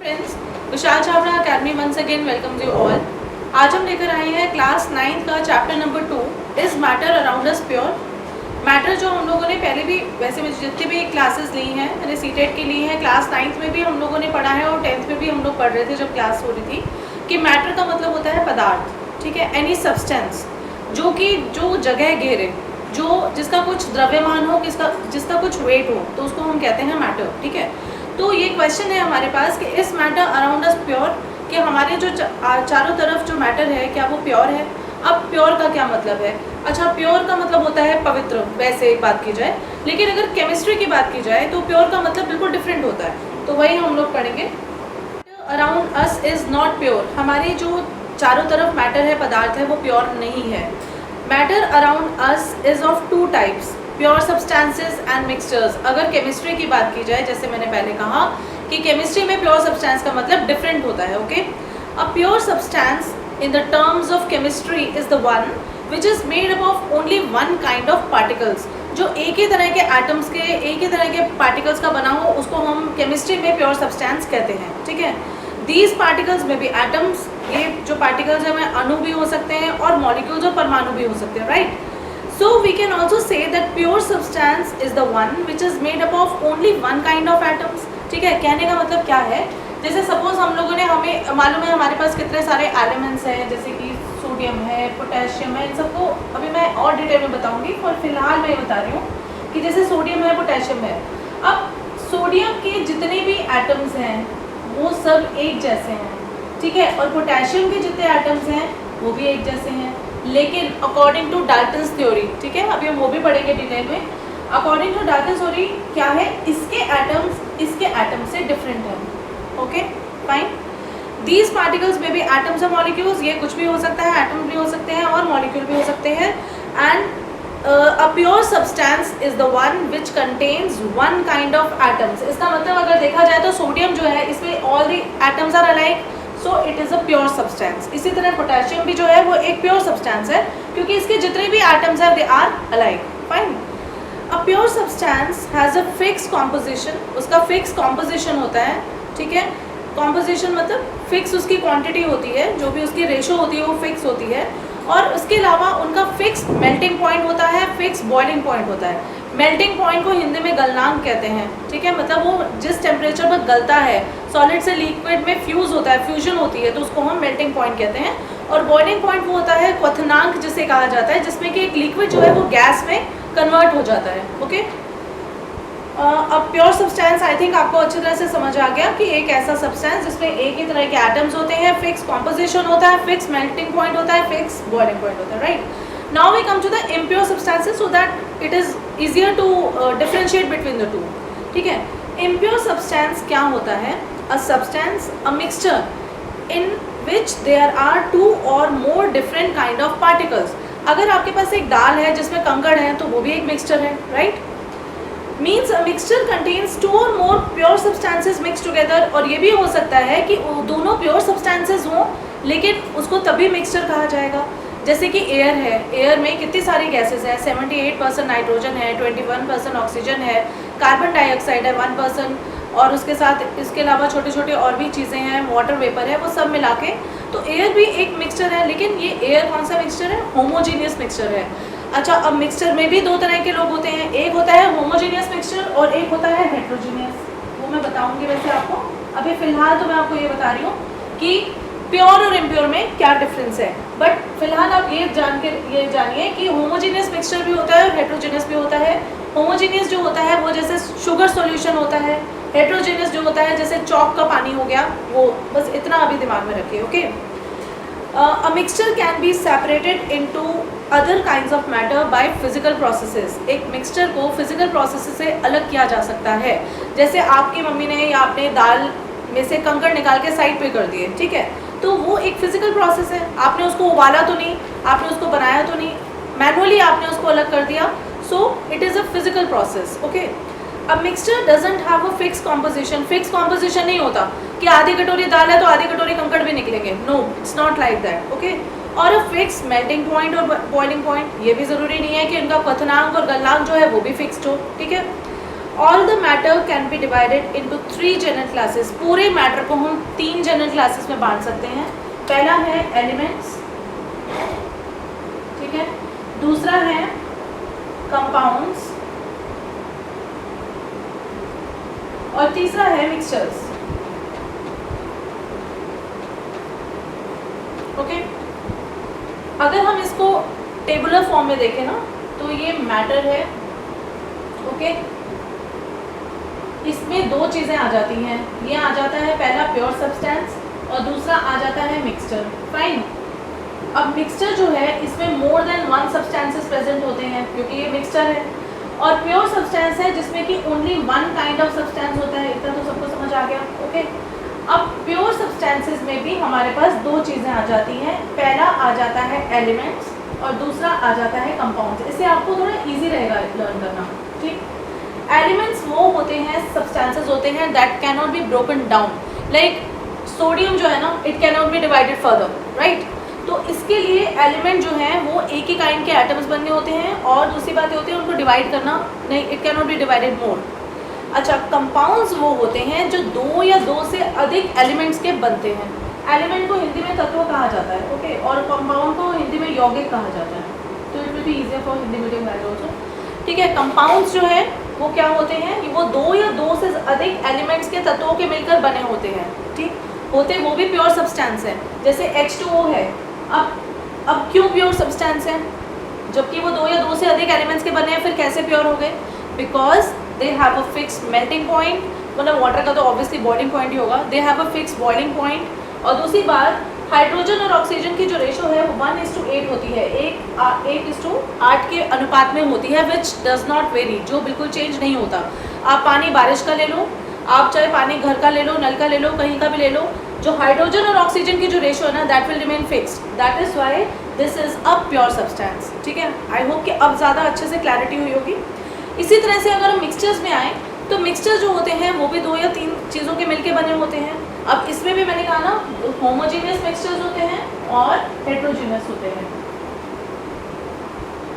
Friends, Vishal Chhawra academy once again welcome you all. आज हम लेकर आए हैं क्लास 9 का chapter number 2 is matter around us pure. Matter जो हम लोगों ने पहले भी वैसे में जितनी भी क्लासेस ली हैं मैंने सीटेट की ली हैं, क्लास 9th में भी हम लोगों ने पढ़ा है और 10th में भी हम लोग पढ़ रहे थे जब क्लास हो रही थी कि मैटर का मतलब होता है पदार्थ, ठीक है, एनी सब्सटेंस जो कि जो जगह घेरे, जो जिसका कुछ द्रव्यमान हो, जिसका कुछ वेट हो, तो उसको हम कहते हैं मैटर, ठीक है। तो ये क्वेश्चन है हमारे पास कि इस मैटर अराउंड अस प्योर, कि हमारे जो चारों तरफ जो मैटर है क्या वो प्योर है। अब प्योर का क्या मतलब है? अच्छा, प्योर का मतलब होता है पवित्र, वैसे एक बात की जाए, लेकिन अगर केमिस्ट्री की बात की जाए तो प्योर का मतलब बिल्कुल डिफरेंट होता है, तो वही हम लोग पढ़ेंगे। Around us is not pure, हमारे जो चारों तरफ मैटर है, पदार्थ है, वो प्योर नहीं है। Matter around us is of two types, pure substances and mixtures. अगर केमिस्ट्री की बात की जाए, जैसे मैंने पहले कहा कि केमिस्ट्री में प्योर सब्सटेंस का मतलब डिफरेंट होता है, okay. A pure substance in the terms of chemistry is the one which is made up of only one kind of particles. जो एक ही तरह के एटम्स के, एक ही तरह के पार्टिकल्स का बना हो, उसको हम केमिस्ट्री में प्योर सब्सटेंस कहते हैं, ठीक है। दीज पार्टिकल्स में भी एटम्स, ये जो पार्टिकल्स हैं वह अणु भी हो सकते हैं और मॉलिक्यूल्स और परमाणु भी हो सकते हैं, right. So we can also say that pure substance is the one which is made up of only one kind of atoms, ठीक है। कहने का मतलब क्या है, जैसे सपोज हम लोगों ने, हमें मालूम है हमारे पास कितने सारे एलिमेंट्स हैं, जैसे कि सोडियम है, पोटेशियम है, इन सबको अभी मैं और डिटेल में बताऊंगी, और फिलहाल मैं ये बता रही हूँ कि जैसे सोडियम है, पोटेशियम है। अब सोडियम के जितने भी एटम्स हैं वो सब एक जैसे हैं, ठीक है, और पोटेशियम के जितने एटम्स हैं वो भी एक जैसे हैं, लेकिन अकॉर्डिंग टू डाल्टन्स थ्योरी, ठीक है, अभी हम वो भी पढ़ेंगे डिटेल में। अकॉर्डिंग टू डाल्टन्स थ्योरी क्या है, इसके एटम्स इसके एटम से डिफरेंट है, ओके फाइन। दीज पार्टिकल्स में भी एटम्स और मॉलिक्यूल्स, ये कुछ भी हो सकता है, एटम भी हो सकते हैं और मॉलिक्यूल भी हो सकते हैं। And a pure substance is the one which contains one kind of atoms. इसका मतलब अगर देखा जाए तो सोडियम जो है, इसमें all the atoms are alike, so it is a pure substance. इसी तरह पोटेशियम भी जो है वो एक प्योर सब्सटेंस है, क्योंकि इसके जितने भी एटम्स हैं they are alike, fine. A pure substance has a fix composition, उसका फिक्स कॉम्पोजिशन होता है, ठीक है। कॉम्पोजिशन मतलब फिक्स उसकी क्वांटिटी होती है, जो भी उसकी रेशो होती है वो फिक्स होती है, और उसके अलावा उनका फिक्स मेल्टिंग पॉइंट होता है, फिक्स बॉइलिंग पॉइंट होता है। मेल्टिंग पॉइंट को हिंदी में गलनांक कहते हैं, ठीक है, मतलब वो जिस टेम्परेचर पर गलता है, सॉलिड से लिक्विड में फ्यूज होता है, फ्यूजन होती है, तो उसको हम मेल्टिंग पॉइंट कहते हैं। और बॉइलिंग पॉइंट वो होता है क्वथनांक जिसे कहा जाता है, जिसमें कि एक लिक्विड जो है वो गैस में कन्वर्ट हो जाता है, ओके। अब प्योर सब्सटेंस आई थिंक आपको अच्छी तरह से समझ आ गया कि एक ऐसा सब्सटेंस जिसमें एक ही तरह के एटम्स होते हैं, फिक्स कॉम्पोजिशन होता है, फिक्स मेल्टिंग पॉइंट होता है, फिक्स बॉइलिंग पॉइंट होता है, right. Now we come to the impure substances so that it is easier to differentiate between the two, ठीक है। इम्प्योर सब्सटेंस क्या होता है? A substance, a mixture in which there are two और more different kind of particles. अगर आपके पास एक दाल है जिसमें कंकड़ है तो वो भी एक मिक्सचर है, राइट। Means a mixture contains two और more pure substances mix together. और ये भी हो सकता है कि दोनों प्योर सब्सटेंसेज हों, लेकिन उसको तभी मिक्सचर कहा जाएगा। जैसे कि एयर है, एयर में कितनी सारी गैसेस हैं, 78% नाइट्रोजन है, 21% ऑक्सीजन है, कार्बन डाइऑक्साइड है 1%, और उसके साथ इसके अलावा छोटे छोटे और भी चीज़ें हैं, वाटर वेपर है, वो सब मिला के तो एयर भी एक मिक्सचर है। लेकिन ये एयर कौन सा मिक्सचर है? होमोजीनियस मिक्सचर है। अच्छा, अब मिक्सचर में भी दो तरह के लोग होते हैं, एक होता है होमोजीनियस मिक्सचर और एक होता है हेट्रोजीनियस। वो मैं बताऊंगी वैसे आपको, अभी फ़िलहाल तो मैं आपको ये बता रही हूँ कि प्योर और इम्प्योर में क्या डिफरेंस है। बट फिलहाल आप ये जानिए कि होमोजीनियस मिक्सचर भी होता है और हेट्रोजीनियस भी होता है। होमोजीनियस जो होता है वो जैसे शुगर सॉल्यूशन होता है, हेट्रोजीनियस जो होता है जैसे चॉक का पानी हो गया, वो बस इतना अभी दिमाग में रखिए, okay. A mixture can be separated into other kinds of matter by physical processes. एक मिक्सचर को फिजिकल प्रोसेस से अलग किया जा सकता है। जैसे आपकी मम्मी ने या आपने दाल में से कंकड़ निकाल के साइड पे कर दिए, ठीक है, तो वो एक फिजिकल प्रोसेस है। आपने उसको उबाला तो नहीं, आपने उसको बनाया तो नहीं, मैनुअली आपने उसको अलग कर दिया, so it is a physical process, okay. अब mixture doesn't have a fix composition. Fix composition नहीं होता कि आधी कटोरी दाल है तो आधी कटोरी कंकड़ भी निकलेंगे, no, it's not like that, okay. और अ फिक्स मेल्टिंग पॉइंट और बॉइलिंग पॉइंट, ये भी ज़रूरी नहीं है कि उनका क्वथनांक और गलनांक जो है वो भी फिक्स्ड हो, ठीक है। All the matter can be divided into 3 general classes. पूरे मैटर को हम 3 जनरल क्लासेस में बांट सकते हैं। पहला है एलिमेंट्स, ठीक है, दूसरा है कंपाउंड्स और तीसरा है मिक्सचर्स। ओके, अगर हम इसको टेबुलर फॉर्म में देखें ना तो ये मैटर है। ओके, इसमें 2 चीज़ें आ जाती हैं। ये आ जाता है पहला प्योर सब्सटेंस और दूसरा आ जाता है मिक्सचर। फाइन, अब मिक्सचर जो है इसमें मोर देन 1 सब्सटेंसेस प्रेजेंट होते हैं क्योंकि ये मिक्सचर है, और प्योर सब्सटेंस है जिसमें कि ओनली 1 काइंड ऑफ सब्सटेंस होता है। इतना तो सबको समझ आ गया। ओके, अब प्योर सब्सटेंसेस में भी हमारे पास 2 चीज़ें आ जाती हैं। पहला आ जाता है एलिमेंट्स और दूसरा आ जाता है कंपाउंड्स। इससे आपको थोड़ा इजी रहेगा लर्न करना। ठीक, एलिमेंट्स वो होते हैं, सब्सटेंसेस होते हैं that can not be broken down. Like sodium जो है ना, it can not be divided further, right. तो इसके लिए एलिमेंट जो है वो एक ही काइंड के एटम्स बनने होते हैं, और दूसरी बात होती है उनको डिवाइड करना नहीं, it can not be divided more. अच्छा, कंपाउंड्स वो होते हैं जो 2 या 2 से अधिक एलिमेंट्स के बनते हैं। एलिमेंट को हिंदी में तत्व कहा जाता है, ओके, और कंपाउंड को हिंदी में यौगिक कहा जाता है। तो it will be easier for Hindi medium guide also. ठीक है, कंपाउंड्स जो है वो क्या होते हैं कि वो 2 या 2 से अधिक एलिमेंट्स के तत्वों के मिलकर बने होते हैं। ठीक, होते वो भी प्योर सब्सटेंस है, जैसे H2O है। अब क्यों प्योर सब्सटेंस है जबकि वो 2 या 2 से अधिक एलिमेंट्स के बने हैं? फिर कैसे प्योर हो गए? Because they have a fix melting point, मतलब वाटर का तो ऑब्वियसली बॉइलिंग पॉइंट ही होगा। दे have a fix boiling point, और दूसरी बात हाइड्रोजन और ऑक्सीजन की जो रेशो है वो 1:8 होती है, 1:8 के अनुपात में होती है, विच डज नॉट वेरी, जो बिल्कुल चेंज नहीं होता। आप पानी बारिश का ले लो, आप चाहे पानी घर का ले लो, नल का ले लो, कहीं का भी ले लो, जो हाइड्रोजन और ऑक्सीजन की जो रेशो है ना, that will remain fixed. That is why this is a pure substance. ठीक है, आई होप कि अब ज़्यादा अच्छे से क्लैरिटी हुई होगी। इसी तरह से अगर हम मिक्सचर्स में आए तो मिक्सचर जो होते हैं वो भी 2 या 3 चीज़ों के मिलके बने होते हैं। अब इसमें भी मैंने कहा ना, होमोजीनियस मिक्सचर्स होते हैं और हेट्रोजीनियस होते हैं।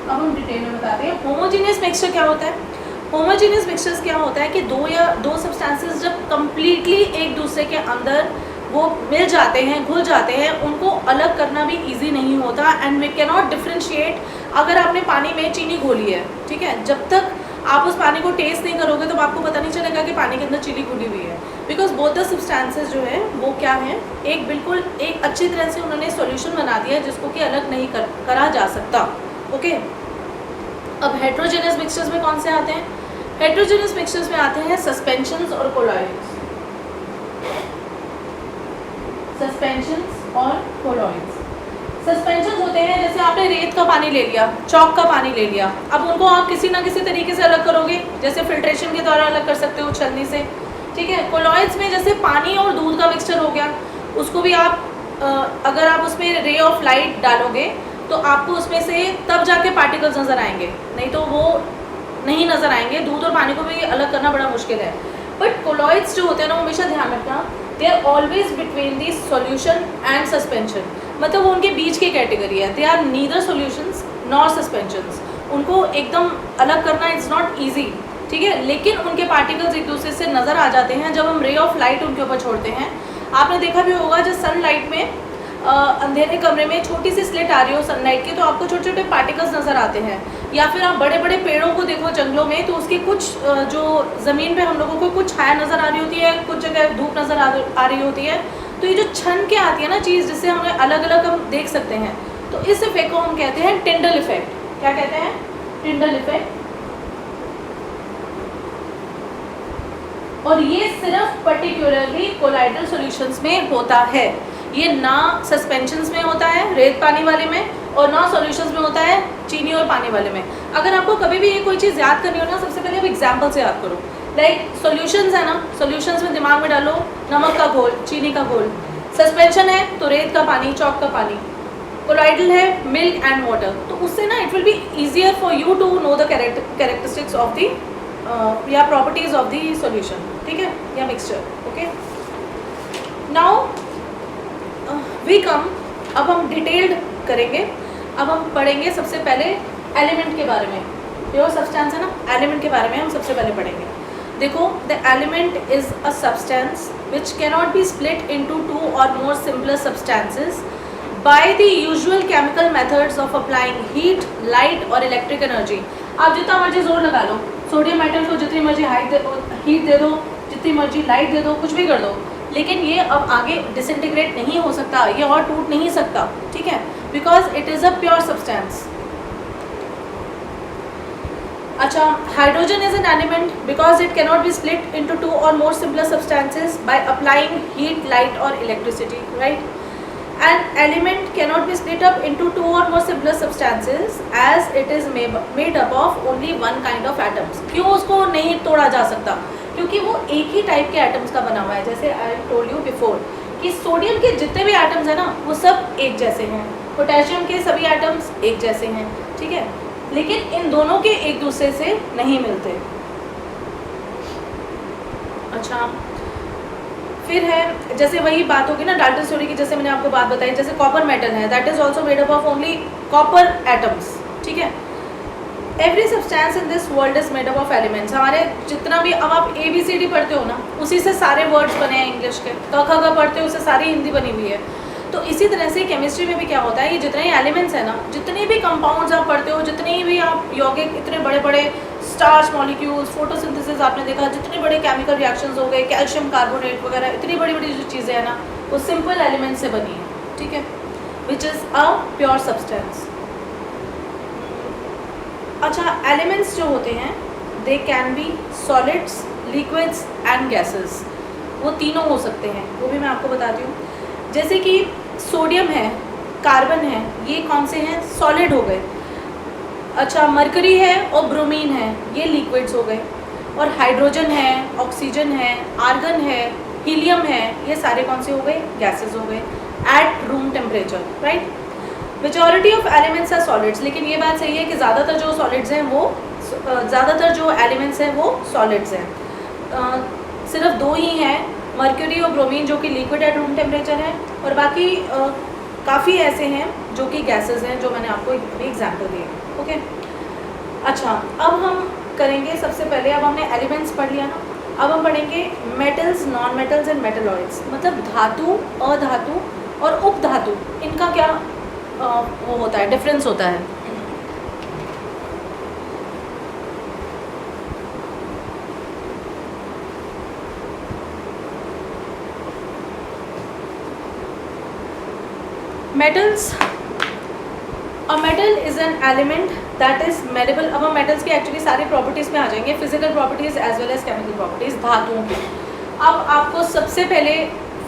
अब हम डिटेल में बताते हैं होमोजीनियस मिक्सचर क्या होता है। होमोजीनियस मिक्सचर्स क्या होता है कि 2 या 2 सब्सटेंसेस जब कम्प्लीटली एक दूसरे के अंदर वो मिल जाते हैं, घुल जाते हैं, उनको अलग करना भी इजी नहीं होता, and we can not differentiate. अगर आपने पानी में चीनी घोली है, ठीक है, जब तक आप उस पानी को टेस्ट नहीं करोगे तो आपको पता नहीं चलेगा कि पानी के अंदर चीनी घुली हुई है, बिकॉज बोथ द सब्सटेंसेस जो है वो क्या है, एक बिल्कुल एक अच्छी तरह से उन्होंने सॉल्यूशन बना दिया है जिसको कि अलग नहीं करा जा सकता। ओके, अब हेट्रोजेनियस मिक्सचर्स में कौन से आते हैं? हेट्रोजेनियस मिक्सचर्स में आते हैं सस्पेंशंस और कोलॉइड्स। सस्पेंशंस और कोलॉइड्स। सस्पेंशंस होते हैं जैसे आपने रेत का पानी ले लिया, चौक का पानी ले लिया, अब उनको आप किसी ना किसी तरीके से अलग करोगे, जैसे फिल्ट्रेशन के द्वारा अलग कर सकते हो छलनी से। ठीक है, कोलॉइड्स में जैसे पानी और दूध का मिक्सचर हो गया, उसको भी आप अगर आप उसमें रे ऑफ लाइट डालोगे तो आपको उसमें से तब जाके पार्टिकल्स नज़र आएंगे, नहीं तो वो नहीं नज़र आएंगे। दूध और पानी को भी अलग करना बड़ा मुश्किल है। बट कोलॉइड्स जो होते हैं ना, हमेशा ध्यान रखना, they are always between the solution and suspension, मतलब वो उनके बीच की कैटेगरी है। They are neither solutions nor suspensions. उनको एकदम अलग करना इट्स नॉट ईजी, ठीक है, लेकिन उनके पार्टिकल्स एक दूसरे से नज़र आ जाते हैं जब हम रे ऑफ लाइट उनके ऊपर छोड़ते हैं। आपने देखा भी होगा जब सनलाइट में अंधेरे कमरे में छोटी सी स्लिट आ रही हो सनलाइट की, तो आपको छोटे छोटे पार्टिकल्स नज़र आते हैं। या फिर आप बड़े बड़े पेड़ों को देखो जंगलों में, तो उसकी कुछ जो ज़मीन पे हम लोगों को कुछ छाया नज़र आ रही होती है, कुछ जगह धूप नज़र आ रही होती है। तो ये जो छन के आती है ना चीज़, जिससे हमें अलग अलग हम देख सकते हैं, तो इस इफेक्ट को हम कहते हैं टिंडल इफेक्ट। क्या कहते हैं? Tyndall effect. और ये सिर्फ पर्टिकुलरली कोलाइडल सॉल्यूशंस में होता है, ये ना सस्पेंशंस में होता है रेत पानी वाले में, और ना सॉल्यूशंस में होता है चीनी और पानी वाले में। अगर आपको कभी भी ये कोई चीज़ याद करनी हो ना, सबसे पहले आप एग्जाम्पल से याद करो। लाइक सॉल्यूशंस है ना, सॉल्यूशंस में दिमाग में डालो नमक का घोल, चीनी का घोल। सस्पेंशन है तो रेत का पानी, चौक का पानी। कोलाइडल है मिल्क एंड वाटर। तो उससे ना it will be easier for you to know the characteristics of the या प्रॉपर्टीज ऑफ दी सॉल्यूशन, ठीक है, या mixture. Okay, now we come, अब हम डिटेल्ड करेंगे। अब हम पढ़ेंगे सबसे पहले एलिमेंट के बारे में। प्योर सब्सटेंस है ना, एलिमेंट के बारे में हम सबसे पहले पढ़ेंगे। देखो, the element is a substance which cannot be split into two और more simpler substances by the usual chemical methods of applying heat, light और इलेक्ट्रिक एनर्जी। आप जितना मर्जी जोर लगा लो, सोडियम मेटल को जितनी मर्जी हीट दे दो, जितनी मर्जी लाइट दे दो, कुछ भी कर दो, लेकिन ये अब आगे डिसइंटीग्रेट नहीं हो सकता, ये और टूट नहीं सकता, ठीक है, because it is a pure substance. अच्छा, hydrogen is an element because it cannot be split into two और more simpler substances by applying heat, light और electricity, right. An element cannot be split up into two or more simpler substances as it is made up of only one kind of atoms। क्यों उसको नहीं तोड़ा जा सकता? क्योंकि वो एक ही टाइप के एटम्स का बना हुआ है। जैसे आई टोल्ड यू बिफोर कि सोडियम के जितने भी एटम्स हैं ना, वो सब एक जैसे हैं, पोटेशियम के सभी एटम्स एक जैसे हैं, ठीक है, लेकिन इन दोनों के एक दूसरे से नहीं मिलते। अच्छा, फिर है जैसे वही बात होगी ना डाल्टन थ्योरी की, जैसे मैंने आपको बात बताई, जैसे कॉपर मेटल है, that is also made up of only copper atoms, ठीक है। Every substance in this world is made up of elements. हमारे जितना भी, अब आप ABCD पढ़ते हो ना, उसी से सारे वर्ड्स बने हैं इंग्लिश के, क ख ग पढ़ते हो उससे सारी हिंदी बनी हुई है। तो इसी तरह से केमिस्ट्री में भी क्या होता है, ये जितने एलिमेंट्स हैं ना, जितने भी कंपाउंड्स आप पढ़ते हो, जितने भी आप यौगिक, इतने बड़े बड़े स्टार्च मॉलिक्यूल्स, फोटोसिंथेसिस आपने देखा, जितने बड़े केमिकल रिएक्शंस हो गए, कैल्शियम कार्बोनेट वगैरह, इतनी बड़ी बड़ी जो चीज़ें हैं ना, वो सिंपल एलिमेंट से बनी है, ठीक है, which is a pure substance. अच्छा, एलिमेंट्स जो होते हैं they can be solids, liquids and gases. वो तीनों हो सकते हैं, वो भी मैं आपको बताती हूँ। जैसे कि सोडियम है, कार्बन है, ये कौन से हैं, सॉलिड हो गए। अच्छा, मरकरी है और ब्रोमीन है, ये लिक्विड्स हो गए। और हाइड्रोजन है, ऑक्सीजन है, आर्गन है, हीलियम है, ये सारे कौन से हो गए, गैसेस हो गए at room temperature, right. Majority of elements are solids, लेकिन ये बात सही है कि ज़्यादातर जो सॉलिड्स हैं वो ज़्यादातर जो एलिमेंट्स हैं वो सॉलिड्स हैं। सिर्फ दो ही हैं, मर्क्यूरी और ब्रोमीन, जो कि लिक्विड एट रूम टेम्परेचर है, और बाकी काफ़ी ऐसे हैं जो कि गैसेस हैं, जो मैंने आपको एग्जाम्पल दिए, ओके। अच्छा, अब हम करेंगे सबसे पहले, अब हमने एलिमेंट्स पढ़ लिया ना, अब हम पढ़ेंगे metals, non metals and metalloids. मतलब धातु, अधातु और उपधातु, इनका क्या वो होता है, डिफरेंस होता है। Metals, a metal is an element that is malleable. अब हम मेटल्स की एक्चुअली सारी प्रॉपर्टीज़ में आ जाएंगे, physical properties as well as chemical properties धातुओं की। अब आपको सबसे पहले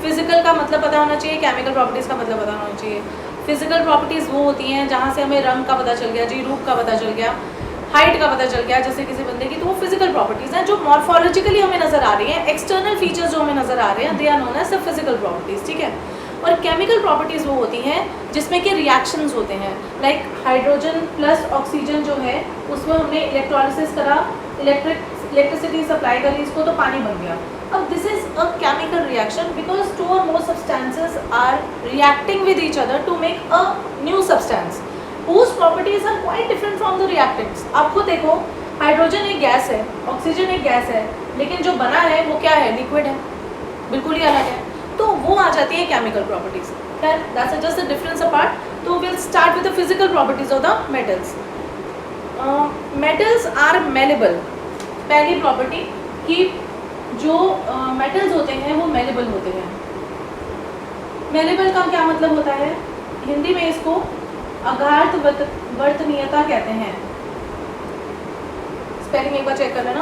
फिजिकल का मतलब पता होना चाहिए, केमिकल प्रॉपर्टीज़ का मतलब पता होना चाहिए। फिजिकल प्रॉपर्टीज़ वो होती हैं जहाँ से हमें रंग का पता चल गया जी, रूप का पता चल गया, हाइट का पता चल गया जैसे किसी बंदे की, तो वो फिजिकल प्रॉपर्टीज़ हैं जो मॉर्फोलॉजिकली हमें नज़र आ रही हैं, एक्सटर्नल फीचर्स जो हमें नज़र आ रहे हैं, they are known as the physical properties, ठीक है। और केमिकल प्रॉपर्टीज़ वो होती हैं जिसमें कि रिएक्शंस होते हैं, लाइक हाइड्रोजन प्लस ऑक्सीजन जो है, उसमें हमने इलेक्ट्रोलिसिस करा, इलेक्ट्रिसिटी सप्लाई करी इसको, तो पानी बन गया। अब this is a chemical reaction because two और more substances are reacting with each other to make a new substance whose properties are quite different from the reactants। आपको देखो, हाइड्रोजन एक गैस है, ऑक्सीजन एक गैस है, लेकिन जो बना है वो क्या है, लिक्विड है, बिल्कुल ही अलग है। तो वो आ जाती है chemical properties, that's just the difference apart. तो will start with the physical properties of the metals. Metals are malleable. पहली प्रॉपर्टी कि जो मेटल्स होते हैं वो मेलेबल होते हैं। मेलेबल का क्या मतलब होता है, हिंदी में इसको अघात वर्तनीयता कहते हैं। स्पेलिंग एक बार चेक कर लेना।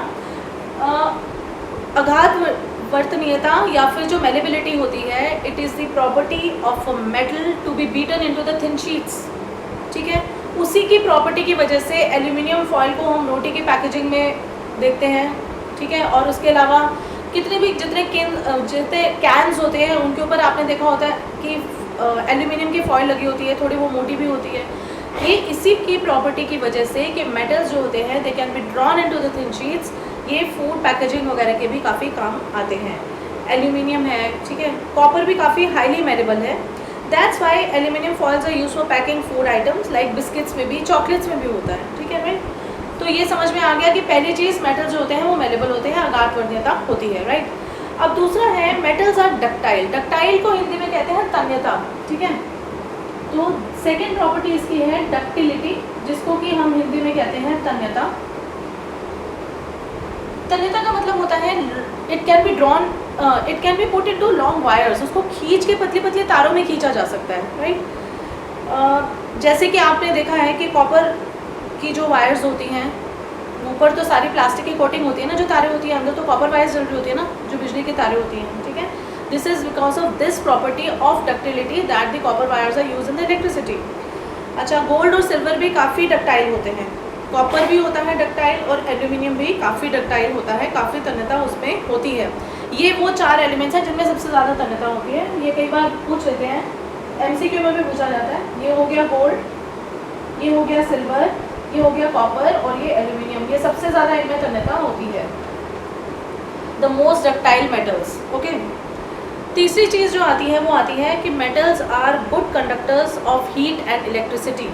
अघात वर्तनीयता या फिर जो मेलेबिलिटी होती है, it is the property of a metal to be beaten into the thin sheets, ठीक है। उसी की प्रॉपर्टी की वजह से एल्यूमिनियम फॉयल को हम रोटी की पैकेजिंग में देखते हैं, ठीक है। और उसके अलावा जितने कैन्स होते हैं उनके ऊपर आपने देखा होता है कि एल्यूमिनियम की फॉयल लगी होती है, थोड़ी वो मोटी भी होती है। ये इसी की प्रॉपर्टी की वजह से कि मेटल्स जो होते हैं they can be drawn into the thin sheets, ये फूड पैकेजिंग वगैरह के भी काफ़ी काम आते हैं। एल्यूमिनियम है, ठीक है। कॉपर भी काफ़ी हाईली मेलेबल है, that's why aluminium foils are use for packing food items like biscuits में भी, चॉकलेट्स में भी होता है, ठीक है राइट। तो ये समझ में आ गया कि पहली चीज़ मेटल जो होते हैं वो मेलेबल होते हैं, अगाध वर्णीयता होती है, राइट। अब दूसरा है मेटल्स आर डक्टाइल। डक्टाइल को हिंदी में कहते हैं तन्यता, ठीक है। तो सेकेंड प्रॉपर्टी इसकी है डक्टिलिटी, जिसको कि हम हिंदी में कहते हैं तन्यता। तन्यता का मतलब होता है it can be drawn, it can be put into long wires, उसको खींच के पतली पतली तारों में खींचा जा सकता है, राइट। जैसे कि आपने देखा है कि कॉपर की जो वायर्स होती हैं ऊपर तो सारी प्लास्टिक की कोटिंग होती है ना, जो तारें होती हैं अंदर तो कॉपर वायर्स जल रही होती है ना, जो बिजली की तारें होती हैं, ठीक है। This is because of this property of ductility that the copper wires are use in the electricity. अच्छा, गोल्ड और सिल्वर भी काफ़ी डक्टाइल होते हैं, कॉपर भी होता है डक्टाइल और एल्यूमिनियम भी काफ़ी डक्टाइल होता है, काफ़ी तन्यता उसमें होती है। ये वो चार एलिमेंट्स हैं जिनमें सबसे ज़्यादा तन्यता होती है। ये कई बार पूछ लेते हैं, MCQ में भी पूछा जाता है। ये हो गया गोल्ड, ये हो गया सिल्वर, ये हो गया कॉपर और ये एल्यूमिनियम, ये सबसे ज़्यादा इनमें तन्यता होती है, the most ductile metals, okay. तीसरी चीज़ जो आती है वो आती है कि metals are good conductors of heat and electricity.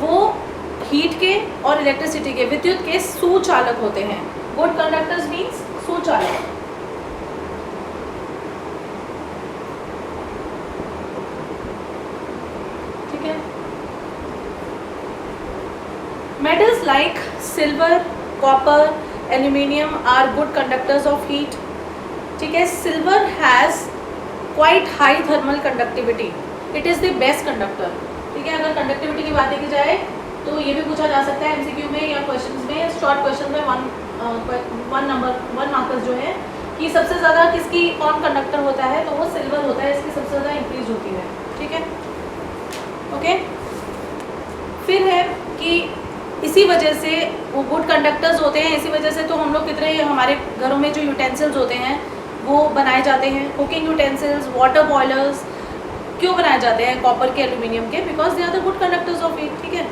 वो हीट के और इलेक्ट्रिसिटी के, विद्युत के सुचालक होते हैं। गुड कंडक्टर्स मीन्स सुचालक। ठीक है। Metals like silver, copper, aluminium are good conductors of heat, ठीक है। Silver has quite high thermal conductivity, it is the best conductor, ठीक है। अगर कंडक्टिविटी की बात की जाए तो ये भी पूछा जा सकता है MCQ में या क्वेश्चंस में, शॉर्ट क्वेश्चन में वन मार्कर्स जो है कि सबसे ज़्यादा किसकी कौन कंडक्टर होता है, तो वो सिल्वर होता है, इसकी सबसे ज़्यादा इंक्रीज होती है, ठीक है, ओके। फिर है कि इसी वजह से वो गुड कंडक्टर्स होते हैं, इसी वजह से तो हम लोग कितने हमारे घरों में जो यूटेंसिल्स होते हैं वो बनाए जाते हैं, कुकिंग यूटेंसिल्स, वाटर बॉयलर्स क्यों बनाए जाते हैं, कॉपर के, एल्यूमिनियम के, because they are the good conductors of heat, ठीक है।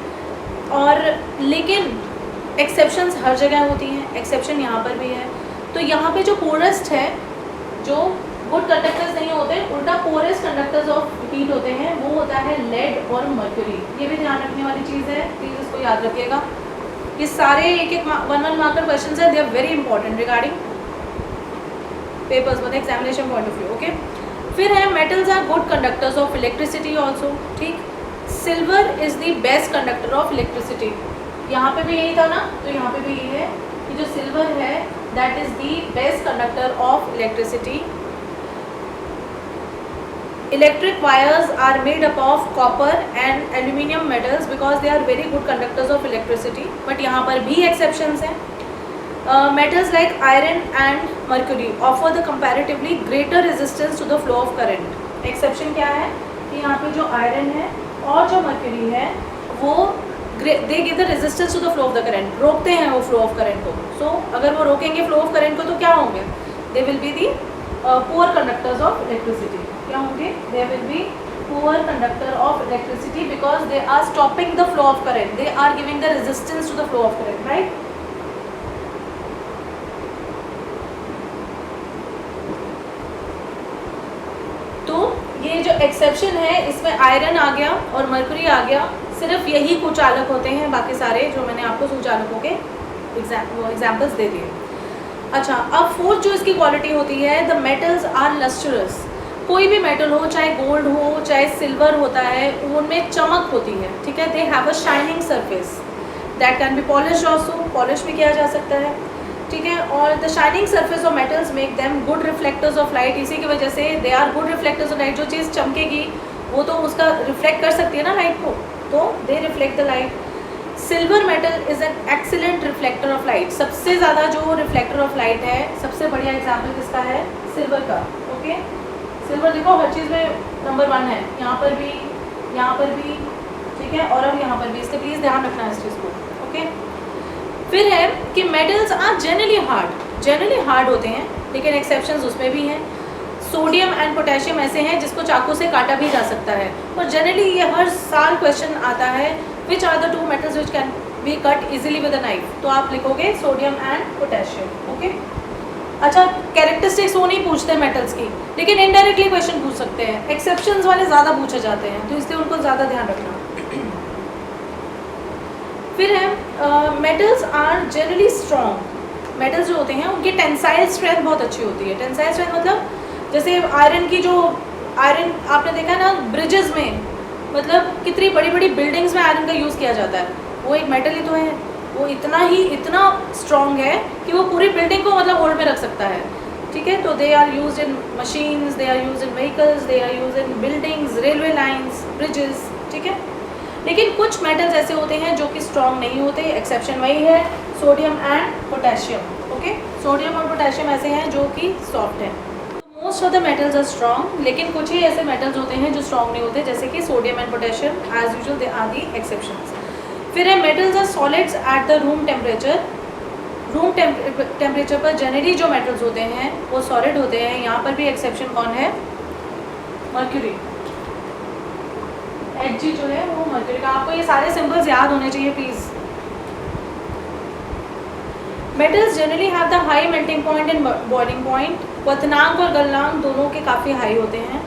और लेकिन एक्सेप्शंस हर जगह होती हैं, एक्सेप्शन यहाँ पर भी है। तो यहाँ पे जो पोरेस्ट है, जो गुड कंडक्टर्स नहीं होते, उल्टा पोरेस्ट कंडक्टर्स ऑफ हीट होते हैं, वो होता है लेड और मर्क्यूरी। ये भी ध्यान रखने वाली चीज़ है, प्लीज़ इसको याद रखिएगा। ये सारे एक एक वन मार्कर क्वेश्चन हैं, they are very important regarding papers, मतलब examination point of view, okay. फिर है metals are good conductors of electricity also, ठीक। Silver is the best conductor of electricity, यहाँ पे भी यही था ना, तो यहाँ पे भी यही है कि जो सिल्वर है that is the best conductor of electricity. Electric wires are made up of copper and aluminium metals because they are very good conductors of electricity, but यहाँ पर भी exceptions हैं। Metals like iron and mercury offer the comparatively greater resistance to the flow of current. Exception क्या है कि यहाँ पे जो iron है और जो mercury है वो they give the resistance to the flow of the current, रोकते हैं वो flow of current को। So अगर वो रोकेंगे flow of current को तो क्या होंगे? They will be the poor conductors of electricity. क्या होंगे? They will be poor conductor of electricity because they are stopping the flow of current. They are giving the resistance to the flow of current, right? तो ये जो exception है इसमें iron आ गया और mercury आ गया, सिर्फ यही कुचालक होते हैं, बाकी सारे जो मैंने आपको सुचालकों के एग्जाम्पल्स दे दिए। अच्छा, अब फोर्थ जो इसकी क्वालिटी होती है, द मेटल्स आर लस्टरस। कोई भी मेटल हो, चाहे गोल्ड हो चाहे सिल्वर होता है, उनमें चमक होती है, ठीक है। They have a shining surface that can be polish also, polish भी किया जा सकता है, ठीक है। और the shining surface of metals make them good reflectors of light. इसी की वजह से they are good reflectors of light. जो चीज़ चमकेगी वो तो उसका रिफ्लेक्ट कर सकती है ना लाइट को, तो दे reflect the light. Silver metal is an excellent reflector of light. सबसे ज़्यादा जो रिफ्लेक्टर ऑफ लाइट है, सबसे बढ़िया एग्जाम्पल किसका है? सिल्वर का, ओके। सिल्वर देखो हर चीज़ में नंबर 1 है, यहाँ पर भी, ठीक है, और अब यहाँ पर भी। इसलिए प्लीज़ ध्यान रखना इस चीज़ को, ओके। फिर है कि मेटल्स आर जनरली हार्ड होते हैं, लेकिन एक्सेप्शंस उसमें भी हैं। सोडियम एंड पोटेशियम ऐसे हैं जिसको चाकू से काटा भी जा सकता है, और जनरली ये हर साल क्वेश्चन आता है, which are the 2 metals which can be cut easily with a knife. तो आप लिखोगे सोडियम एंड पोटेशियम, ओके। अच्छा, कैरेक्टरिस्टिक्स वो नहीं पूछते मेटल्स की, लेकिन इनडायरेक्टली क्वेश्चन पूछ सकते हैं। एक्सेप्शंस वाले ज़्यादा पूछे जाते हैं, तो इसलिए उनको ज़्यादा ध्यान रखना। फिर है metals are generally strong. Metals जो होते हैं उनकी टेंसाइल स्ट्रेंथ बहुत अच्छी होती है। टेंसाइल स्ट्रेंथ मतलब जैसे आयरन की जो आयरन आपने देखा है ना ब्रिजेस में, मतलब कितनी बड़ी बड़ी बिल्डिंग्स में आयरन का यूज़ किया जाता है, वो एक मेटल ही तो है। वो इतना स्ट्रॉन्ग है कि वो पूरी बिल्डिंग को मतलब होल्ड में रख सकता है। ठीक है, तो they are used in machines, they are used in vehicles, they are used in buildings, railway lines, bridges. ठीक है, लेकिन कुछ मेटल्स ऐसे होते हैं जो कि स्ट्रॉन्ग नहीं होते। एक्सेप्शन वही है sodium and potassium. Okay, sodium और पोटेशियम ऐसे हैं जो कि सॉफ्ट है। Most of the metals are strong, लेकिन कुछ ही ऐसे मेटल्स होते हैं जो स्ट्रॉन्ग नहीं होते, जैसे कि sodium and potassium. As usual they are the exceptions. फिर है metals are solids at the room temperature. Room temperature पर जनरली जो मेटल्स होते हैं वो सॉलिड होते हैं। यहाँ पर भी एक्सेप्शन कौन है? मर्क्यूरी। Hg जो है वो मर्क्यूरी का। आपको ये सारे सिंबल्स याद होने चाहिए please. Metals generally have the high melting point and boiling point. क्वथनांक और गलनांक दोनों के काफ़ी हाई होते हैं।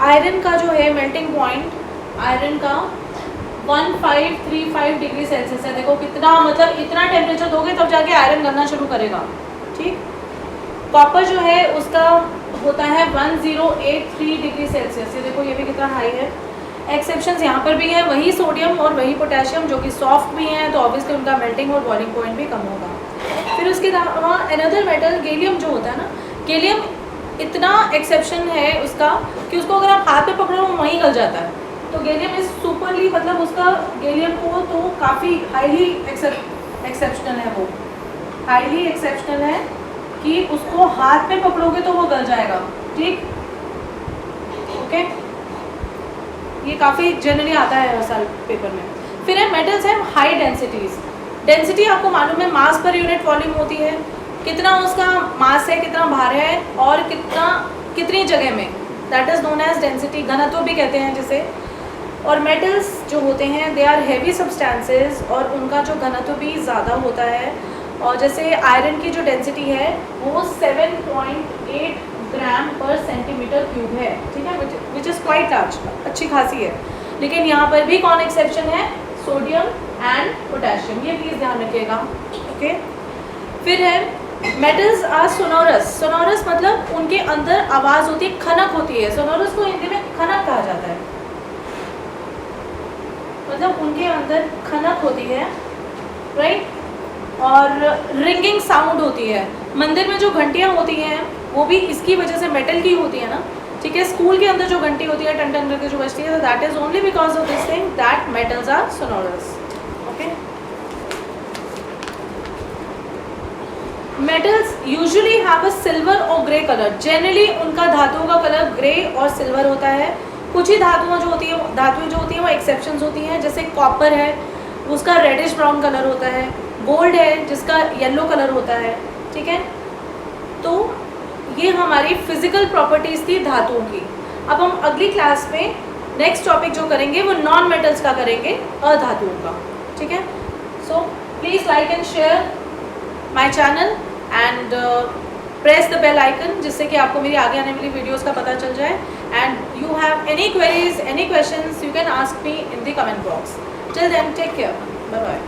आयरन का जो है मेल्टिंग पॉइंट, आयरन का 1535 डिग्री सेल्सियस है। देखो कितना, मतलब इतना टेम्परेचर दोगे तब जाके आयरन गलना शुरू करेगा। ठीक, कॉपर जो है उसका होता है 1083 डिग्री सेल्सियस। ये देखो ये भी कितना हाई है। एक्सेप्शंस यहाँ पर भी है, वही सोडियम और वही पोटेशियम जो कि सॉफ्ट भी हैं, तो ऑब्वियसली उनका मेल्टिंग और बॉइलिंग पॉइंट भी कम होगा। फिर उसके अलावा अनदर मेटल गैलियम जो होता है ना, गैलियम इतना एक्सेप्शन है उसका कि उसको अगर आप हाथ पे पकड़ो वो वहीं गल जाता है। तो गैलियम इज सुपरली, मतलब उसका गैलियम को तो काफ़ी हाईली एक्सेप्शनल है। वो हाईली एक्सेप्शनल है कि उसको हाथ पे पकड़ोगे तो वो गल जाएगा। ठीक, ओके, ये काफ़ी जनरली आता है हर साल पेपर में। फिर है मेटल्स है हाई डेंसिटीज़। डेंसिटी आपको मालूम है मास पर यूनिट वॉल्यूम होती है, कितना उसका मास है, कितना भार है और कितनी जगह में, that is known as density. घनत्व भी कहते हैं जिसे। और मेटल्स जो होते हैं दे आर हैवी सब्सटेंसेस और उनका जो घनत्व भी ज़्यादा होता है। और जैसे आयरन की जो डेंसिटी है वो 7.8 ग्राम पर सेंटीमीटर क्यूब है। ठीक है, विच इज़ क्वाइट लार्ज, अच्छी खासी है। लेकिन यहाँ पर भी कौन एक्सेप्शन है? Sodium and potassium. ये प्लीज़ ध्यान रखिएगा। ओके, फिर है मेटल्स आर सोनोरस। सोनोरस मतलब उनके अंदर आवाज़ होती है, खनक होती है। सोनोरस को हिंदी में खनक कहा जाता है, मतलब उनके अंदर खनक होती है, राइट। और रिंगिंग साउंड होती है। मंदिर में जो घंटियाँ होती हैं वो भी इसकी वजह से मेटल की होती है ना। ठीक है, स्कूल के अंदर जो घंटी होती है टन टन करके जो बजती है, that is only because of this thing that metals are sonorous. Okay, metals usually have a silver और ग्रे कलर। जनरली उनका धातुओं का कलर ग्रे और सिल्वर होता है। कुछ ही धातुएं जो होती है वो एक्सेप्शंस होती हैं, जैसे कॉपर है उसका रेडिश ब्राउन कलर होता है, गोल्ड है जिसका येलो कलर होता है। ठीक है, तो ये हमारी फिजिकल प्रॉपर्टीज़ थी धातुओं की। अब हम अगली क्लास में नेक्स्ट टॉपिक जो करेंगे वो नॉन मेटल्स का करेंगे, अधातुओं का। ठीक है, so please like and share my channel and press the bell icon, जिससे कि आपको मेरी आगे आने वाली वीडियोस का पता चल जाए। And you have any queries, any questions, you can ask me in the comment box. Till then take care, bye bye.